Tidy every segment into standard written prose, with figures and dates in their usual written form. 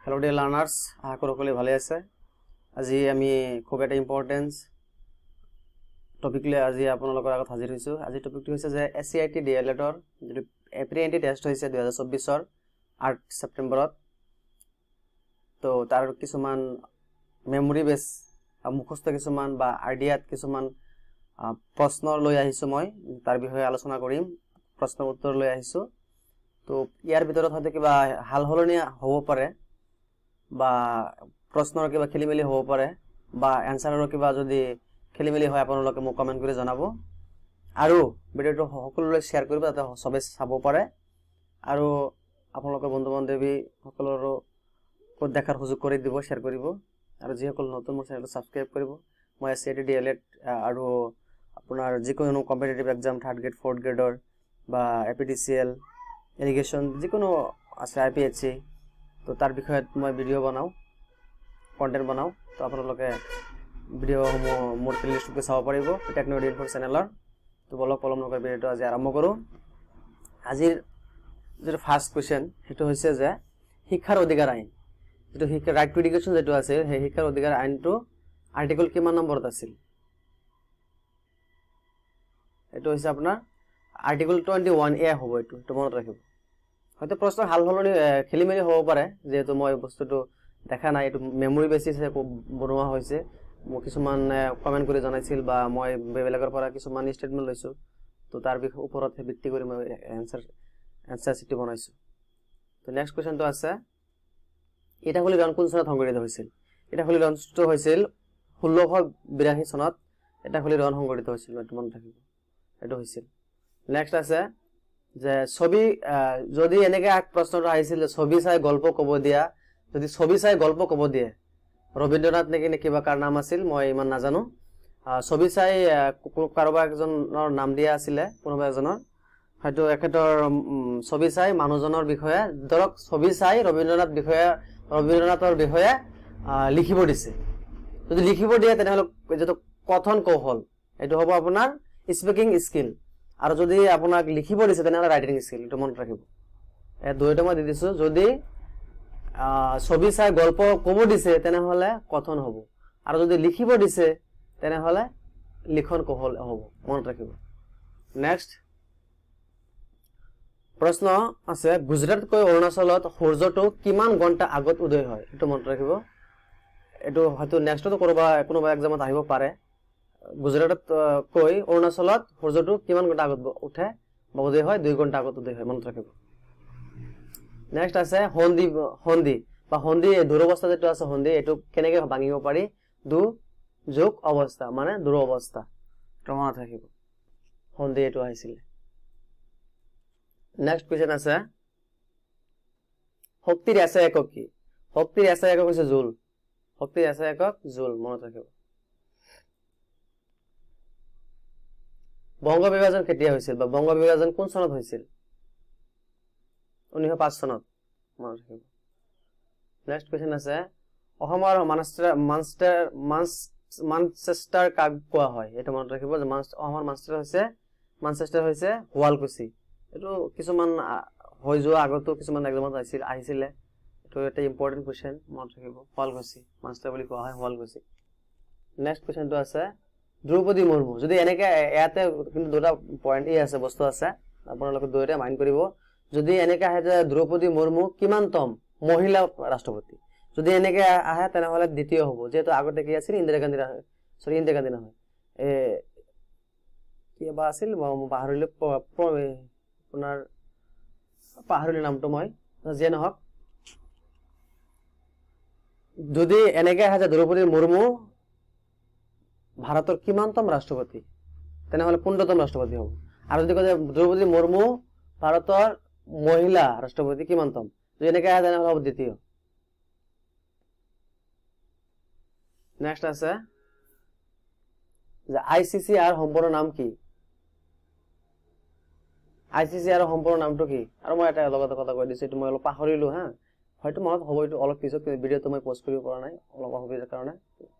Hello dear learners, আশা কৰো সকলোৱে ভালে আছে। আজি আমি খুব এটা ইম্পৰ্টেন্ট টপিক লৈ আজি আপোনালোকৰ আগত হাজিৰ হৈছো। আজি টপিকটো হৈছে যে SCIT DLED ৰ যেটো এপ্ৰি-এন্ট্ৰি টেষ্ট হৈছে 2024 ৰ 8 সেপ্টেম্বৰত। তো তাৰ কিছুমান মেমৰি বেস মুখস্থ কিছুমান বা আইডিয়াত কিছুমান প্ৰশ্ন লৈ আহিছো মই তাৰ বিষয়ে আলোচনা কৰিম। প্ৰশ্ন উত্তৰ লৈ আহিছো। তো ইয়াৰ ভিতৰত হয়তো কিবা হালহলনি হ'ব পাৰে বা প্ৰশ্নৰ কিবা খেলিমেলি হ'ব পাৰে বা এনসাৰৰ কিবা যদি খেলিমেলি হয় আপোনালোকে মোক কমেন্ট কৰি জনাব আৰু ভিডিওটো সকলোলৈ শেয়াৰ কৰিব যাতে সবে চাব পাৰে আৰু আপোনালোকৰ বন্ধু-বান্ধৱী সকলৰো দেখাৰ সুযোগ কৰি দিব শেয়াৰ কৰিব আৰু যিসকল নতুন মোৰ চেনেলটো সাবস্ক্ৰাইব কৰিব। মই SCIT DLED আৰু আপোনাৰ যিকোনো competitive exam 3rd grade 4th গ্ৰেডৰ বা APDCL ইৰিগেশ্যন যিকোনো আছে IPHC তো তাৰ বিষয়ে মই ভিডিও বনাও কন্টেন্ট বনাও তো আপোনালোকে ভিডিও মোৰ প্লেলিষ্টটো চাব পাৰিব টেকনোলজি ইনফো চেনেলৰ। তো বলক পলম নকৰি ভিডিওটো আজি আৰম্ভ কৰো। আজিৰ যেটো ফাৰ্স্ট কোৱেশ্চন হেতু হৈছে যে শিক্ষাৰ অধিকাৰ আইন যেটো শিক্ষাৰ ৰাইট টু এডুকেশ্যন যেটো আছে সেই শিক্ষাৰ অধিকাৰ আইনটো আৰ্টিকল কিমান নম্বৰত আছিল? এটো হৈছে আপোনাৰ আৰ্টিকল 21A হ'ব। এটো মনত ৰাখিব। হয়তো প্ৰশ্ন হালহলনি খেলিমেলি হ'ব পাৰে যেহেতু মই বস্তুটো দেখা নাই এটো মেমৰি বেসিসে বনোৱা হৈছে। মই কিছুমান কমেন্ট কৰি জনাইছিল বা মই বেলেগৰ পৰা কিছুমান ষ্টেটমেন্ট লৈছো তো তাৰ ওপৰত ভিত্তি কৰি মই এনসাৰ চিটি বনাইছো। তো নেক্সট কোৱেশ্চনটো আছে ইটাখুলি ৰণ কোন চনত সংগঠিত হৈছিল? ইটাখুলি ৰণটো হৈছিল 1682 চনত ইটাখুলি ৰণ সংগঠিত হৈছিল। এটো মনত ৰাখিব। এটো হৈছিল। নেক্সট আছে যে ছবি যদি এনেকে এক প্ৰশ্নটো আহিছিল ছবি চাই গল্প ক'ব দিয়া যদি ছবি চাই গল্প ক'ব দিয়ে ৰবীন্দ্ৰনাথ নেকি কিবা কাৰ নাম আছিল মই ইমান নাজানো। ছবি চাই কাৰোবা একজনৰ নাম দিয়া আছিল কোনোবা এজনৰ হয়তো একেতৰ ছবি চাই মানুহজনৰ বিষয়ে ধৰক ছবি চাই ৰবীন্দ্ৰনাথৰ বিষয়ে লিখিব দিছে। যদি লিখিব দিয়ে তেনেহলে যেটো কথন কৌশল এটো হ'ব আপোনাৰ স্পিকিং স্কিল আৰু যদি আপোনাক লিখিব দিছে তেনেহলে ৰাইটিং স্কিল। এটো মনত ৰাখিব। দুইটা মই দি দিছো। যদি ছবি চাই গল্প ক'ব দিছে তেনেহলে কথন হ'ব আৰু যদি লিখিব দিছে তেনেহলে লিখন কৌশল হ'ব। মনত ৰাখিব। নেক্সট প্ৰশ্ন আছে গুজৰাটকৈ অৰুণাচলত সূৰ্যটো কিমান ঘণ্টা আগত উদয় হয়? এটো মনত ৰাখিব। এটো হয়তো নেক্সটটো কোনোবা এক্সামত আহিব পাৰে। গুজৰাটত কৈ অৰুণাচলত সূৰ্যটো কিমান ঘণ্টা আগত উঠে বা উদয় হয়? 2 ঘণ্টা আগত উদয় হয়। মনত ৰাখিব। নেক্সট আছে হন্দি বা হন্দি দূৰ অৱস্থা যেটো আছে হন্দি এটো কেনেকৈ ভাঙিব পাৰি? দু যোগ অৱস্থা মানে দূৰ অৱস্থা। মনত ৰাখিব। হন্দি এটো আহিছিল। নেক্সট কোৱেশ্চন আছে শক্তিৰ এসআই একক কি? শক্তিৰ এসআই একক হৈছে জুল। শক্তিৰ এসআই একক জুল। মনত ৰাখিব। বংগ বিভাজন কেতিয়া হৈছিল বা বংগ বিভাজন কোন চনত হৈছিল? 1905 চনত। মনত ৰাখিব। নেক্সট কোৱেশ্চন আছে অসমৰ মানচেষ্টাৰ কাক কোৱা হয়? এটা মনত ৰাখিব যে অসমৰ মানচেষ্টাৰ হৈছে শুৱালকুছি। এটো কিছুমান হৈ যোৱা আগতো কিছুমান এক্সামত আহিছিল। এটো এটা ইম্পৰ্টেন্ট কোৱেশ্চন। মনত ৰাখিব। শুৱালকুছি মানচেষ্টাৰ বুলি কোৱা হয় শুৱালকুছি। নেক্সট কোৱেশ্চনটো আছে দ্ৰৌপদী মুৰ্মু যদি এনেকে ইয়াতে কিন্তু দুটা পয়েন্ট আছে বস্তু আছে আপোনালোকে দুইটা মাইন্ড কৰিব। যদি এনেকে আহে যে দ্ৰৌপদী মুৰ্মু কিমানতম মহিলা ৰাষ্ট্ৰপতি যদি এনেকে আহে তেনেহলে দ্বিতীয় হ'ব যেহেতু আগতে কি আছিল ইন্দিৰা গান্ধী নহয় কি বা আছিল পাহৰিলো নামটো মই যে নহক। যদি এনেকে আহে যে দ্ৰৌপদী মুৰ্মু ভাৰতৰ কিমানতম ৰাষ্ট্ৰপতি তেনেহলে 15তম ৰাষ্ট্ৰপতি হ'ব আৰু যদি কয় দ্ৰৌপদী মুৰ্মু ভাৰতৰ মহিলা ৰাষ্ট্ৰপতি কিমানতম যদি এনেকে আহে তেনেহলে হ'ব দ্বিতীয়। নেক্সট আছে যে ICCR সম্পূৰ্ণ নাম কি? ICCR সম্পূৰ্ণ নামটো কি? আৰু মই এটা লগতে কথা কৈ দিছো এটো মই অলপ পাহৰিলো হয়তো মনত হ'ব এটো অলপ পিছত ভিডিওটো মই পোষ্ট কৰিব পৰা নাই অলপ অসুবিধাৰ কাৰণে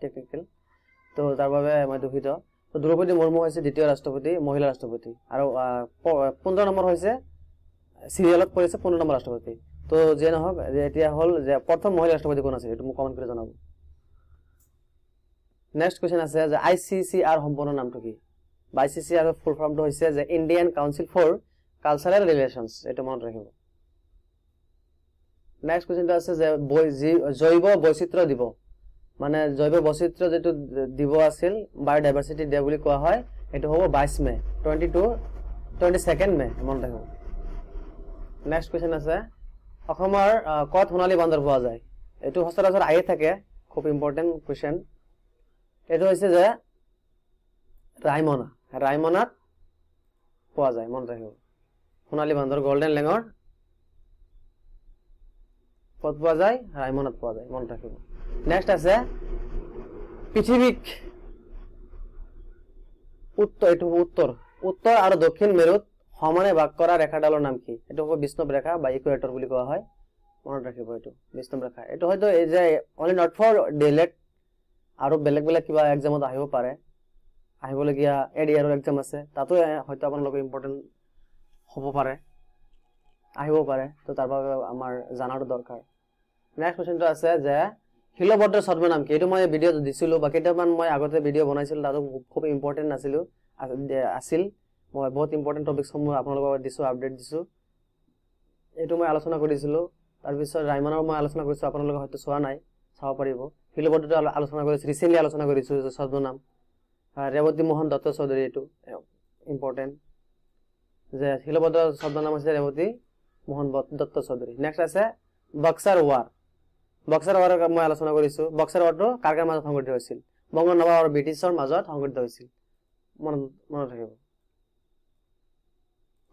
টেকনিক্যাল তো তাৰ বাবে মই দুখিত। তো দ্ৰৌপদী মুৰ্মু হৈছে দ্বিতীয় ৰাষ্ট্ৰপতি মহিলা ৰাষ্ট্ৰপতি আৰু 15 নম্বৰ হৈছে সিৰিয়ালত পৰিছে 15 নম্বৰ ৰাষ্ট্ৰপতি। তো যে নহওক যে এতিয়া হল যে প্ৰথম মহিলা ৰাষ্ট্ৰপতি কোন আছিল এটো মোক কমেন্ট কৰি জনাব নেক্সট কোৱেশ্চন আছে যে আইসিসিআৰ সম্পূৰ্ণ নামটো কি আইসিসিআৰ এৰ ফুল ফৰ্মটো হৈছে যে ইন্ডিয়ান কাউন্সিল ফৰ কালচাৰেল ৰিলেশনস এটো মনত ৰাখিব নেক্সট কোৱেশ্চনটো আছে যে জৈৱ বৈচিত্ৰ্য দিব মানে জৈৱ বৈচিত্ৰ্য যেটো দিব আছিল বায়োডাইভাৰ্সিটি ডে বুলি কোৱা হয় এটো হ'ব 22 মে 22nd মে মনত ৰাখিব নেক্সট কোৱেশ্চন আছে অসমৰ কত সোণালী বান্দৰ পোৱা যায় এটো সচৰাচৰ আহি থাকে খুব ইম্পৰ্টেন্ট কোৱেশ্চন এটো হৈছে যে ৰাইমনাত পোৱা যায় মনত ৰাখিব সোণালী বান্দৰ গোল্ডেন লেঙৰ কত পোৱা যায় ৰাইমনাত পোৱা যায় মনত ৰাখিব নেক্সট আছে পৃথিৱীক উত্তৰ আৰু দক্ষিণ মেৰুত সমানে ভাগ কৰা ৰেখাডালৰ নাম কি এটো হ'ব বিষ্ণুব ৰেখা বা ইকুৱেটৰ বুলি কোৱা হয় মনত ৰাখিব এটো বিষ্ণুব ৰেখা এটো হয়তো এই যে অনলি নট ফৰ ডিলেট আৰু বেলেগ কিবা এক্সামত আহিব পাৰে আহিবলগিয়া এডিআৰৰ এক্সাম আছে তাতো হয়তো আপোনালোকৰ ইম্পৰ্টেন্ট হ'ব পাৰে আহিব পাৰে তো তাৰ বাবে আমাৰ জানাটো দৰকাৰ নেক্সট কোৱেশ্চনটো আছে যে শিলভদ্ৰৰ ছদ্মনাম কি এটো মই ভিডিঅ দিছিলো বা কেইটামান মই আগতে ভিডিঅ বনাইছিলো তাতো খুব ইম্পৰ্টেন্ট আছিল মই বহুত ইম্পৰ্টেন্ট টপিকস সমূহ আপোনালোকক দিছো আপডেট দিছো এটো মই আলোচনা কৰিছিলো তাৰ পিছত ৰাইমনৰ মই আলোচনা কৰিছো আপোনালোকে হয়তো চোৱা নাই চাব পাৰিব শিলভদ্ৰটো আলোচনা কৰিছো ৰিসেন্টলি আলোচনা কৰিছো যে ছদ্মনাম ৰেৱতী মোহন দত্ত চৌধুৰী এটো ইম্পৰ্টেন্ট যে শিলভদ্ৰৰ ছদ্মনাম আছে ৰেৱতী মোহন দত্ত চৌধুৰী নেক্সট আছে বক্সাৰ ওৱাৰ মই আলোচনা কৰিছো বক্সাৰ ওৱাৰটো কাৰ মাজত সংঘটিত হৈছিল বংগ নবাব আৰু ব্ৰিটিছৰ মাজত সংঘটিত হৈছিল মনত ৰাখিব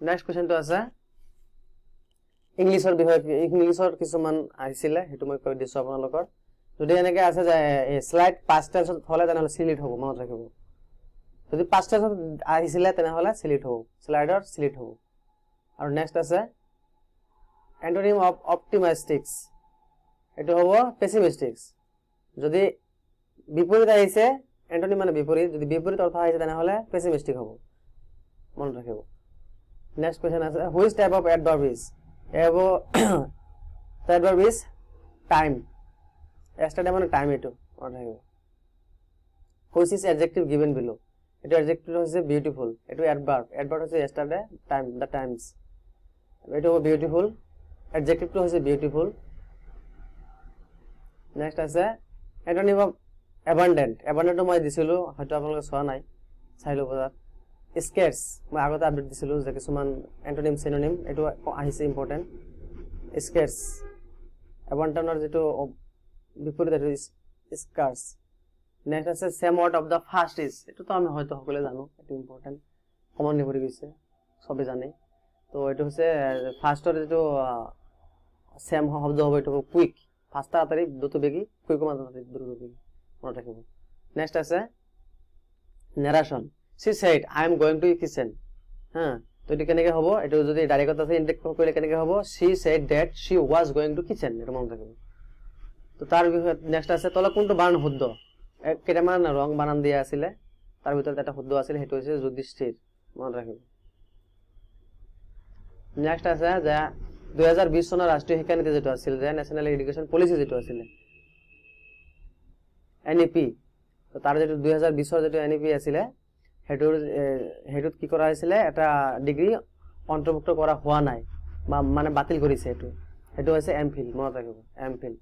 নেক্সট কোৱেশ্চনটো আছে ইংলিছৰ কিছুমান আহিছিলে হেতু মই কৈ দিছো আপোনালোকৰ যদি এনেকৈ আছে যে স্লাইড পাষ্ট টেন্সত হলে তেনেহলে সিলিট হ'ব মনত ৰাখিব যদি পাষ্ট টেন্সত আহিছিলে তেনেহলে সিলিট হ'ব স্লাইডৰ সিলিট হ'ব আৰু নেক্সট আছে এন্টোনিম অফ অপটিমিস্টিক্স এটো হ'ব পেছিমিস্টিক্স যদি বিপৰীত আহিছে এন্টোনিম মানে বিপৰীত যদি বিপৰীত অৰ্থ আহিছে তেনেহলে পেছিমিস্টিক হ'ব মনত ৰাখিব নেক্সট কোৱেশ্চন আছে which type of adverb is adverb is time yesterday মানে টাইম এটো মনত ৰাখিব হুইচ ইজ এডজেক্টিভ গিভেন বিলো এটো এডজেক্টিভ হৈছে বিউটিফুল এটো এডভাৰ্ব হৈছে yesterday টাইম দা টাইমস এটো বিউটিফুল এডজেক্টিভটো হৈছে বিউটিফুল নেক্সট আছে এন্টোনিম অফ এবান্ডেন্ট মই দিছিলো হয়তো আপোনালোকে চোৱা নাই চাইলো বজাত স্কেৰ্স মই আগতে আপডেট দিছিলো যে কিছুমান এন্টোনিম সিনোনিম এটো আহিছে ইম্পৰ্টেন্ট স্কেৰ্স এবান্ডেন্টৰ যেটো বিপৰীত এটো স্কাৰ্স নেক্সট আছে same word of the first is এটো তো আমি হয়তো সকলে জানো এটো ইম্পৰ্টেন্ট কমন নিবৰি গৈছে সবে জানে তো এটো হৈছে ফাৰ্স্টৰ যেটো সেম শব্দ হ'ব এটো কুইক ফাস্ট তাড়াতাড়ি দ্ৰুত বেগী কুইক মানে দ্ৰুত বেগী মনত ৰাখিব নেক্সট আছে narration she said I am going to kitchen তো এটো কেনেকৈ হ'ব এটো যদি ডাইৰেক্ট আছে ইনটেক কৰিলে কেনেকৈ হ'ব she said that she was going to kitchen এটো মনত ৰাখিব তো তাৰ নেক্সট আছে তলে কোনটো বানান শুদ্ধ কেইটামান ৰং বানান দিয়া আছিল তাৰ ভিতৰত এটা শুদ্ধ আছিল হেতু হৈছে যুধিষ্ঠিৰ মনত ৰাখিব নেক্সট আছে যে 2020 চনৰ ৰাষ্ট্ৰীয় শিক্ষা নীতি যেটো আছিল যে নেশনাল এডুকেশন পলিসি যেটো আছিল এনইপি তো তাৰ যেটো 2020 ৰ যেটো এনইপি আছিল হেতুত কি কৰা হৈছিল এটা ডিগ্ৰী অন্তৰ্ভুক্ত কৰা হোৱা নাই মানে বাতিল কৰিছে হেতু হৈছে এমফিল মনত ৰাখিব এমফিল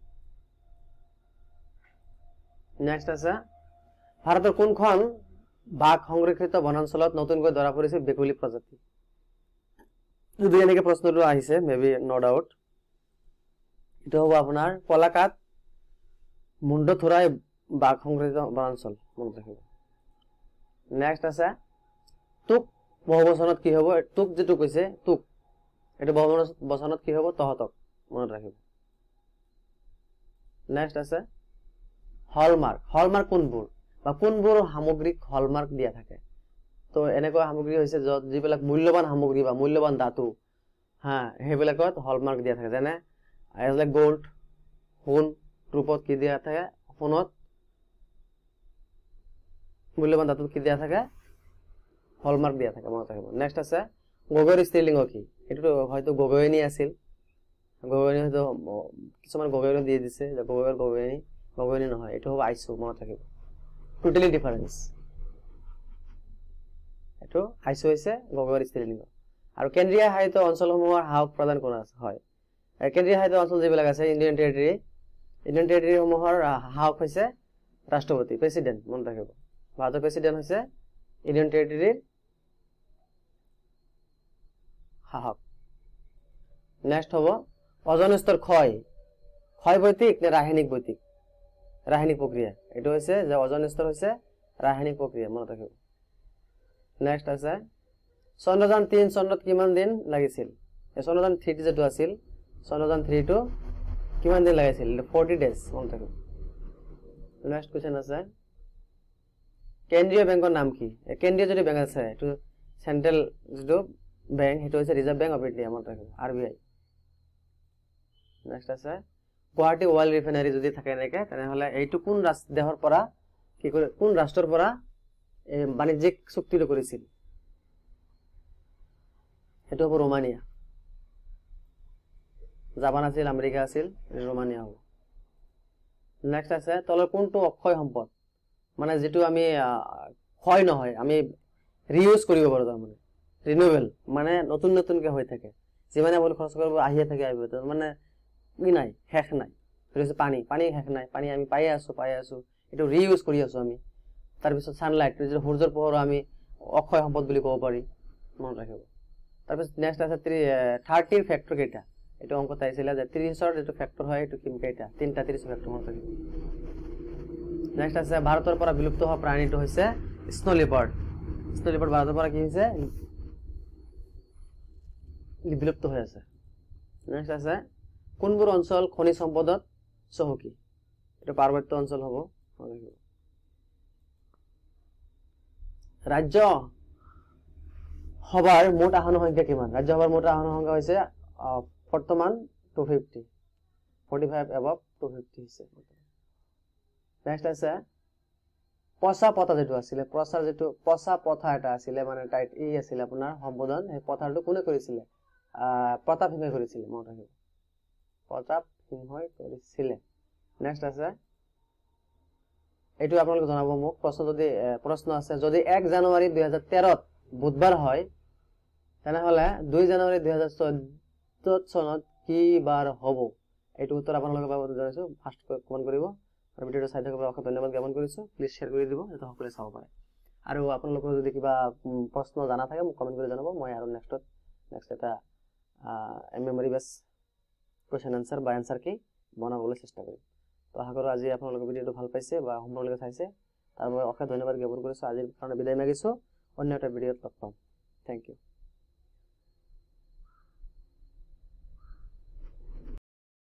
নেক্সট আছে ভাৰতৰ কোনখন বাঘ সংৰক্ষিত বনাঞ্চলত নতুনকৈ ধৰা পৰিছে বেকুলি প্ৰজাতি যদি এনেকৈ প্ৰশ্নটো আহিছে মেবি নো ডাউট এটো হ'ব আপোনাৰ পলাকাত মুণ্ডথুৰাই বাঘ সংৰক্ষিত বনাঞ্চল মনত ৰাখিব নেক্সট আছে তুক বহুবচনত কি হ'ব তুক যেটো কৈছে তুক এটো বহুবচনত কি হ'ব তহতক মনত ৰাখিব নেক্সট আছে হলমাৰ্ক কোনবোৰ সামগ্ৰীক হলমাৰ্ক দিয়া থাকে তো এনেকুৱা সামগ্ৰী হৈছে যত যিবিলাক মূল্যবান সামগ্ৰী বা মূল্যবান ধাতু হেবিলাকত হলমাৰ্ক দিয়া থাকে যেনে লাইক গোল্ড সোণ ৰূপত কি দিয়া থাকে সোণত মূল্যবান ধাতুত কি দিয়া থাকে হলমাৰ্ক দিয়া থাকে মনত ৰাখিব নেক্সট আছে গগৈৰ স্ত্ৰীলিংগ কি এটো হয়তো গগৈনী আছিল গগৈনী হয়তো কিছুমান গগৈনী দিয়ে দিছে যে গগৈনী নহয়, এইটো হ'ব আইচো, মনত ৰাখিব। টোটেলি ডিফাৰেন্স, এইটো আইচো হৈছে গগৈৰ স্ত্ৰীলিংগ। আৰু কেন্দ্ৰীয় শাসিত অঞ্চলসমূহৰ সাহস প্ৰদান কৰা হয়। কেন্দ্ৰীয় শাসিত অঞ্চল যিবিলাক আছে ইণ্ডিয়ান টেৰিটৰী সমূহৰ সাহস হৈছে ৰাষ্ট্ৰপতি, প্ৰেচিডেণ্ট, মনত ৰাখিব। ভাৰতৰ প্ৰেচিডেণ্ট হৈছে ইণ্ডিয়ান টেৰিটৰীৰ সাহস। নেক্সট হ'ব ওজন স্তৰ ক্ষয় বৈতিক নে ৰাসায়নিক বৈতিক? ৰাসায়নিক প্ৰক্ৰিয়া। এইটো হৈছে যে ওজন স্তৰ হৈছে ৰাসায়নিক প্ৰক্ৰিয়া, মনত ৰাখিব। নেক্সট আছে চন্দ্ৰযান 3 চন্দ্ৰত কিমান দিন লাগিছিল? চন্দ্ৰযান 3 যেটো আছিল, চন্দ্ৰযান 3 টো কিমান দিন লাগিছিল? 40 ডেজ, মনত ৰাখিব। নেক্সট কোৱেশ্চন আছে কেন্দ্ৰীয় বেংকৰ নাম কি? কেন্দ্ৰীয় যদি বেংক আছে এইটো চেন্ট্ৰেল যেটো বেংক সেইটো হৈছে ৰিজাৰ্ভ বেংক অফ ইণ্ডিয়া, মনত ৰাখিব, RBI। নেক্সট আছে গুৱাহাটী অইল ৰিফাইনাৰী যদি থাকে এনেকে তেনেহলে এইটো কোন দেশৰ পৰা কি কৰে, কোন ৰাষ্ট্ৰৰ পৰা বাণিজ্যিক চুক্তিটো কৰিছিল? সেইটো হ'ব ৰোমানিয়া। জাপান আছিল, আমেৰিকা আছিল, ৰোমানিয়া হ'ব। নেক্সট আছে তলৰ কোনটো অক্ষয় সম্পদ, মানে যেটো আমি ক্ষয় নহয়, আমি ৰিইউজ কৰিব পাৰো, তাৰমানে ৰিনিউৱেবল, মানে নতুন নতুনকে হৈ থাকে, যিমানে আপুনি খৰচ কৰিব আহিয়ে থাকে, আহিব, মানে নাই, শেষ নাই। সেইটো হৈছে পানী শেষ নাই, পানী আমি পাই আছো, এইটো ৰিইউজ কৰি আছো আমি। তাৰপিছত সানলাইট, সূৰ্যৰ পোহৰ আমি অক্ষয় সম্পদ বুলি ক'ব পাৰি, মনত ৰাখিব। তাৰপিছত নেক্সট আছে 30 ফেক্টৰ কেইটা? এইটো অংকত আহিছিলে যে 30ৰ যেটো ফেক্টৰ হয় এইটো কেইটা? 3টা 30 ফেক্টৰ, মনত ৰাখিব। নেক্সট আছে ভাৰতৰ পৰা বিলুপ্ত হোৱা প্ৰাণীটো হৈছে স্নো লিপাৰ্ড। ভাৰতৰ পৰা কি হৈছে? বিলুপ্ত হৈ আছে। নেক্সট আছে কোনবোৰ অঞ্চল খনিজ সম্পদত চহকী? এটা পাৰ্বত্য অঞ্চল হ'ব। ৰাজ্য সভাৰ মুঠ আসন সংখ্যা কিমান? ৰাজ্য সভাৰ মুঠ আসন সংখ্যা হৈছে বৰ্তমান 250, 45 above 250 হৈছে। নেক্সট আছে পচা পথা যেটো আছিলে, পচা পথা এটা আছিলে, মানে টাইট আছিলে আপোনাৰ সম্বোধন, সেই পথাৰটো কোনে কৰিছিলে? প্ৰতাপ সিংহই কৰিছিলে, মনত ৰাখিব, প্ৰতাপ সিংহই কৰিছিলে। নেক্সট আছে এইটো আপোনালোকে জনাব মোক, প্ৰশ্ন আছে যদি 1 জানুৱাৰী 2013 বুধবাৰ হয় তেনেহলে 2 জানুৱাৰী 2014 চনত কি বাৰ হ'ব? এইটো উত্তৰ আপোনালোকে পাব জনাইছো, ফাৰ্ষ্ট কমেন্ট কৰিব। আৰু ভিডিওটো চাই থকাৰ বাবে অশেষ ধন্যবাদ জ্ঞাপন কৰিছো। প্লিজ শ্বেয়াৰ কৰি দিব যাতে সকলোৱে চাব পাৰে। আৰু আপোনালোকৰ যদি কিবা প্ৰশ্ন জানা থাকে মোক কমেন্ট কৰি জনাব, মই আৰু নেক্সট এটা মেমৰি বেস কোৱেশ্চন আনসাৰ বা আনসাৰ কি বনাবলৈ চেষ্টা কৰিম। তো আশা কৰো আজি আপোনালোকে ভিডিওটো ভাল পাইছে বা সম্পূৰ্ণৰলৈকে চাইছে, তাৰ বাবে অশেষ ধন্যবাদ জ্ঞাপন কৰিছো। আজিৰ কাৰণে বিদায় মাগিছো, অন্য এটা ভিডিঅ'ত লগ পাম। Thank U.